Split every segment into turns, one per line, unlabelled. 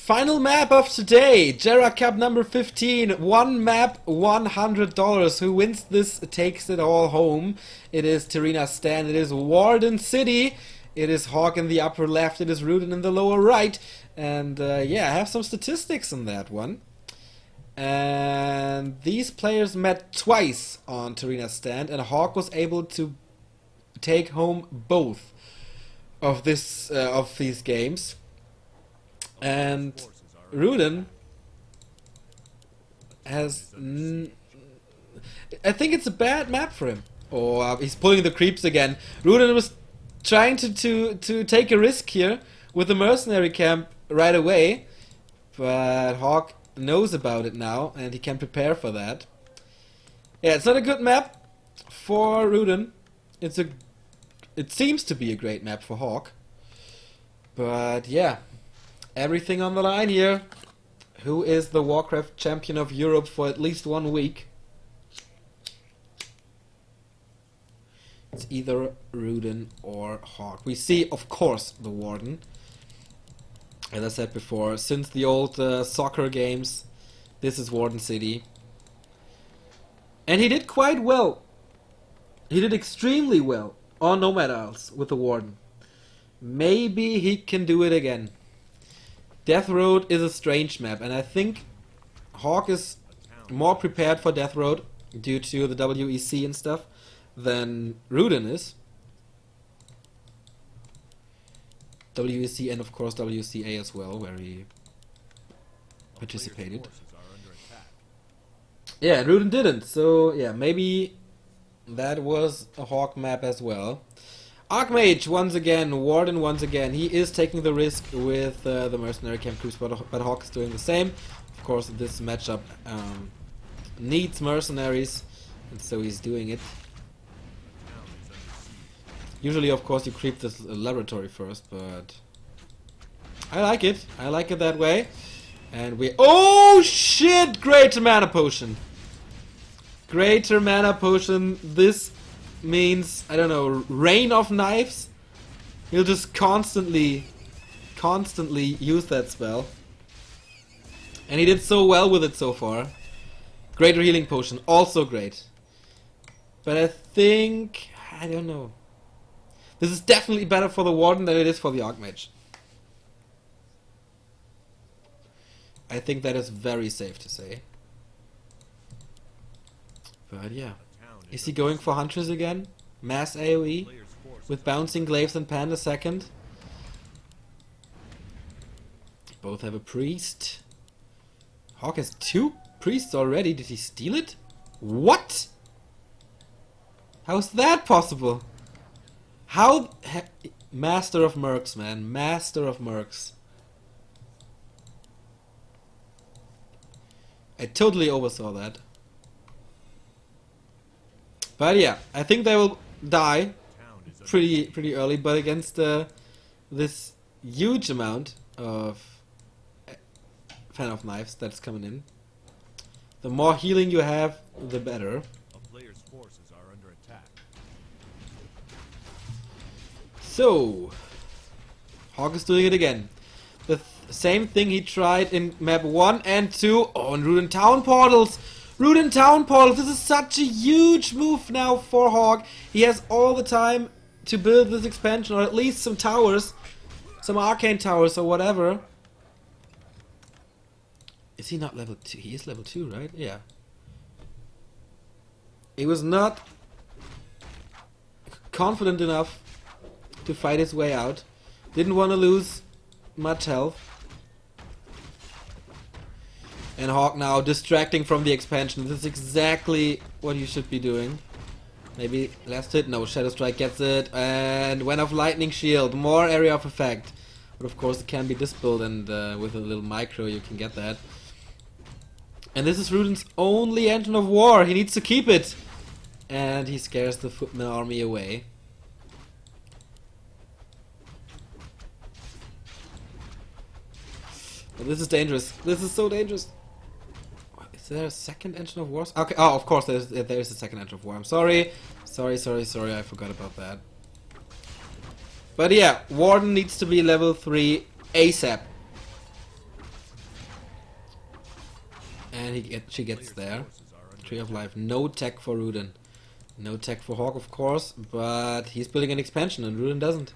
Final map of today, GERA Cup number 15, one map, $100. Who wins this takes it all home. It is Terenas stand, it is Rudan City, it is Hawk in the upper left, it is Rudan in the lower right. And yeah, I have some statistics on that one. And these players met twice on Terenas stand, and Hawk was able to take home both of these games. And Rudan has... I think it's a bad map for him. Oh, he's pulling the creeps again. Rudan was trying to take a risk here with the mercenary camp right away. But Hawk knows about it now, and he can prepare for that. Yeah, it's not a good map for Rudan. It seems to be a great map for Hawk. But yeah, everything on the line here. Who is the Warcraft champion of Europe for at least 1 week? It's either Rudan or Hawk. We see, of course, the Warden. As I said before, since the old soccer games, this is Rudan City. And he did quite well. He did extremely well on Nomad Isles with the Warden. Maybe he can do it again. Death Road is a strange map, and I think Hawk is more prepared for Death Road due to the WEC and stuff than Rudan is. WEC and of course WCA as well, where he participated. Yeah, and Rudan didn't, so yeah, maybe that was a Hawk map as well. Archmage once again, Warden once again. He is taking the risk with the mercenary camp crews, but Hawk is doing the same. Of course, this matchup needs mercenaries, and so he's doing it. Usually, of course, you creep this laboratory first, but I like it. I like it that way. And we... Oh, shit! Greater Mana Potion. Greater Mana Potion. This means, I don't know, rain of knives. He'll just constantly use that spell. And he did so well with it so far. Greater Healing Potion. Also great. But I think... I don't know. This is definitely better for the Warden than it is for the Archmage. I think that is very safe to say. But yeah. Is he going for Huntress again? Mass AoE? With Bouncing Glaives and Panda second? Both have a Priest. Hawk has 2 Priests already. Did he steal it? What? How's that possible? How... Master of Mercs, man. Master of Mercs. I totally oversaw that. But yeah, I think they will die pretty early, but against this huge amount of Fan of Knives that's coming in, the more healing you have, the better. So, Hawk is doing it again. The same thing he tried in map 1 and 2. Oh, and Rudan Town Portals! Rudan Town Portals! This is such a huge move now for Hawk. He has all the time to build this expansion, or at least some towers. Some arcane towers or whatever. Is he not level 2? He is level 2, right? Yeah. He was not confident enough to fight his way out. Didn't want to lose much health. And Hawk now distracting from the expansion. This is exactly what you should be doing. Maybe last hit. No, Shadow Strike gets it. And Wen of Lightning Shield. More area of effect. But of course it can be dispelled, and with a little micro you can get that. And this is Rudan's only engine of war. He needs to keep it. And he scares the Footman army away. But this is dangerous. This is so dangerous. Is there a second engine of war? Okay. Oh, of course there is a second engine of war. I'm sorry. Sorry. I forgot about that. But yeah, Warden needs to be level 3 ASAP. And she gets there. Tree of Life. No tech for Rudan. No tech for Hawk, of course, but he's building an expansion and Rudan doesn't.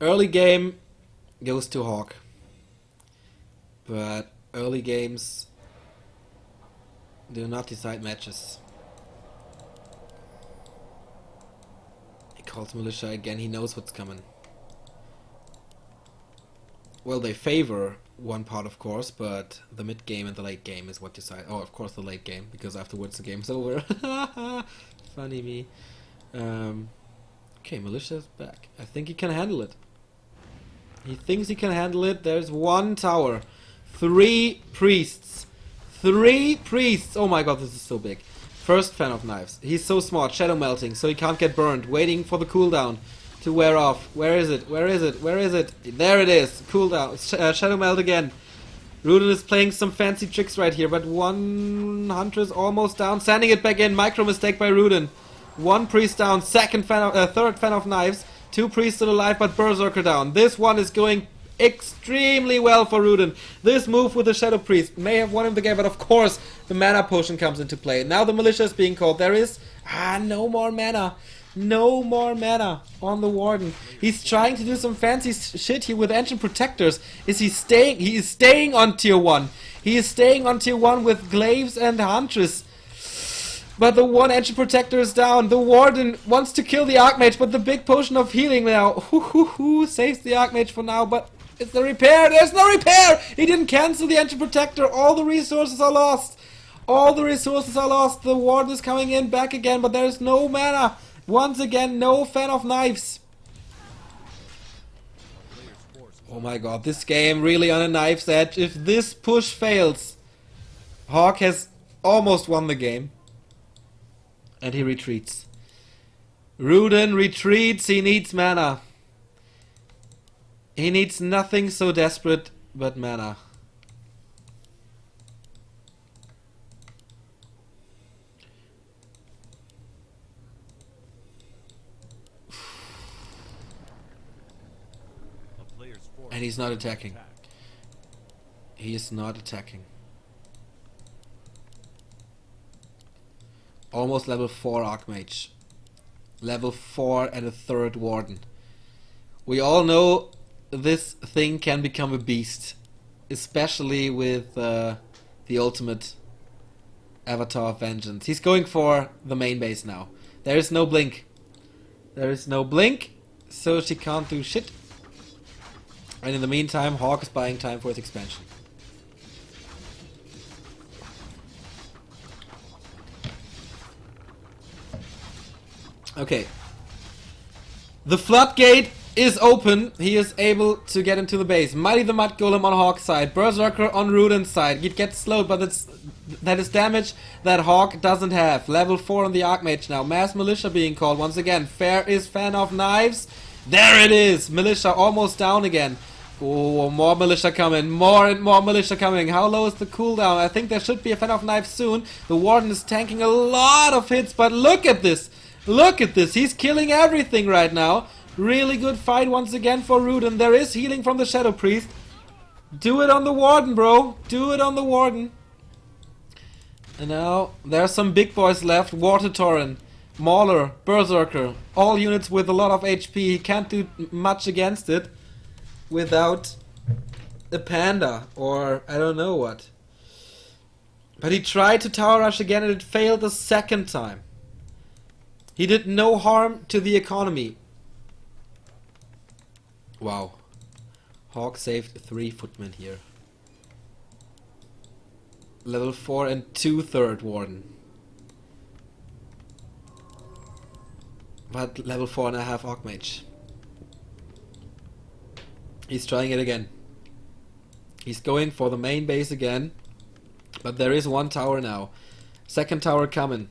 Early game goes to Hawk. But early games do not decide matches. He calls militia again, he knows what's coming. Well, they favor one part, of course, but the mid game and the late game is what decide. Oh, of course, the late game, because afterwards the game's over. Funny me. Okay, militia's back. I think he can handle it. He thinks he can handle it. There's one tower. 3 priests. 3 priests. Oh my god, this is so big. First fan of knives. He's so smart. Shadow melting, so he can't get burned. Waiting for the cooldown to wear off. Where is it? Where is it? Where is it? There it is. Cooldown. Shadow melt again. Rudan is playing some fancy tricks right here, but one hunter is almost down. Sending it back in. Micro mistake by Rudan. 1 priest down. Third fan of knives. 2 priests still alive, but Berserker down. This one is going extremely well for Rudan. This move with the Shadow Priest may have won him the game, but of course the mana potion comes into play. Now the militia is being called. There is no more mana. No more mana on the Warden. He's trying to do some fancy shit here with Ancient Protectors. Is he staying? He is staying on tier 1. He is staying on tier 1 with Glaives and Huntress. But the one Ancient Protector is down. The Warden wants to kill the Archmage, but the big potion of healing now. Saves the Archmage for now, but it's the repair. There's no repair! He didn't cancel the Ancient Protector. All the resources are lost. All the resources are lost. The Warden is coming in back again, but there's no mana. Once again, no fan of knives. Oh my god, this game really on a knife's edge. If this push fails, Hawk has almost won the game. And he retreats. Rudan retreats, he needs mana. He needs nothing so desperate but mana. And he's not attacking. He is not attacking. Almost level 4 Archmage. Level 4 and a 3rd Warden. We all know this thing can become a beast. Especially with the ultimate Avatar of Vengeance. He's going for the main base now. There is no blink. There is no blink, so she can't do shit. And in the meantime, Hawk is buying time for his expansion. Okay. The floodgate is open. He is able to get into the base. Mighty the Mud Golem on Hawk's side. Berserker on Rudan's side. It gets slowed, but that is damage that Hawk doesn't have. Level 4 on the Archmage now. Mass Militia being called once again. Fair is fan of knives. There it is. Militia almost down again. Oh, more militia coming. More and more militia coming. How low is the cooldown? I think there should be a fan of knives soon. The Warden is tanking a lot of hits, but look at this. Look at this. He's killing everything right now. Really good fight once again for Rudan. There is healing from the Shadow Priest. Do it on the Warden, bro. Do it on the Warden. And now there are some big boys left. Water Torrent, Mauler, Berserker. All units with a lot of HP. He can't do much against it without a panda or I don't know what. But he tried to tower rush again and it failed the second time. He did no harm to the economy. Wow. Hawk saved 3 footmen here. Level 4 and 2 3rd Warden. But level 4.5 Archmage. He's trying it again. He's going for the main base again. But there is 1 tower now. 2nd tower coming.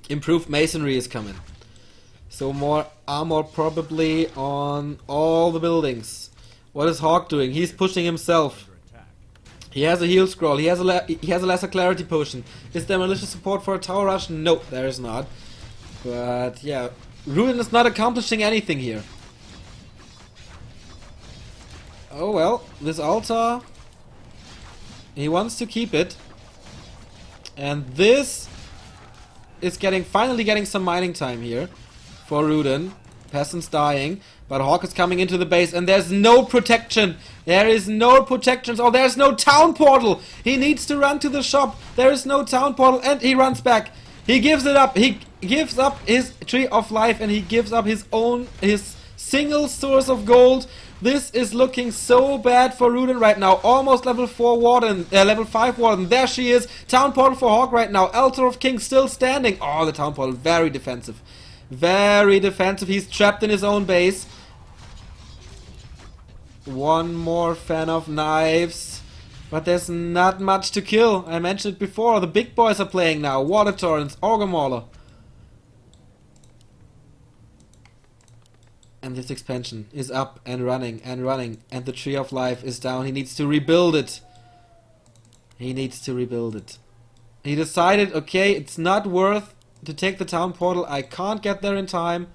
Improved masonry is coming. So more armor probably on all the buildings. What is Hawk doing? He's pushing himself. He has a heal scroll. He has a lesser clarity potion. Is there malicious support for a tower rush? No, there is not. But yeah, Rudan is not accomplishing anything here. Oh well, this altar, he wants to keep it. And this is finally getting some mining time here for Rudan. Peasants dying, but Hawk is coming into the base and there's no protection. There is no protection. Oh, there's no town portal. He needs to run to the shop. There is no town portal and he runs back. He gives it up. He gives up his tree of life and he gives up his single source of gold. This is looking so bad for Rudan right now. Almost level 4 Warden, level 5 Warden. There she is. Town portal for Hawk right now. Altar of King still standing. Oh, the town portal, very defensive. Very defensive. He's trapped in his own base. One more fan of knives. But there's not much to kill. I mentioned it before. The big boys are playing now. Water Torrents, Auger Mauler. And this expansion is up and running and running. And the Tree of Life is down. He needs to rebuild it. He needs to rebuild it. He decided, okay, it's not worth to take the town portal. I can't get there in time.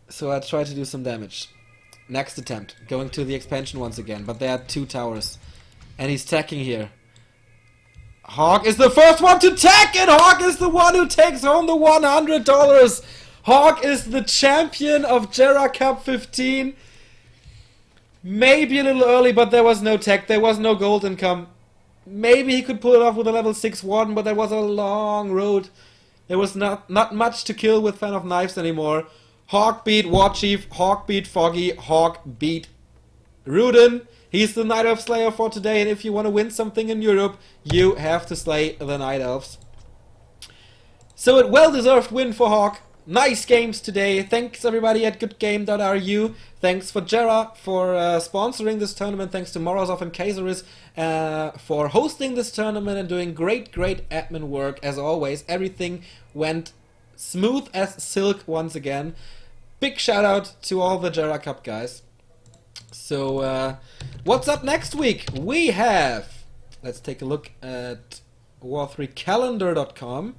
So I try to do some damage. Next attempt. Going to the expansion once again. But there are 2 towers. And he's tacking here. Hawk is the first one to tack, and Hawk is the one who takes home the $100. Hawk is the champion of GERA Cup 15. Maybe a little early, but there was no tech. There was no gold income. Maybe he could pull it off with a level 6 Warden, but that was a long road. There was not much to kill with Fan of Knives anymore. Hawk beat War Chief, Hawk beat Foggy, Hawk beat Rudan. He's the Night Elf Slayer for today, and if you want to win something in Europe, you have to slay the Night Elves. So a well-deserved win for Hawk. Nice games today. Thanks everybody at goodgame.ru. Thanks for GERA for sponsoring this tournament. Thanks to Morozov and Kaiseris for hosting this tournament and doing great admin work as always. Everything went smooth as silk once again. Big shout out to all the GERA Cup guys. So what's up next week? We have, let's take a look at war3calendar.com.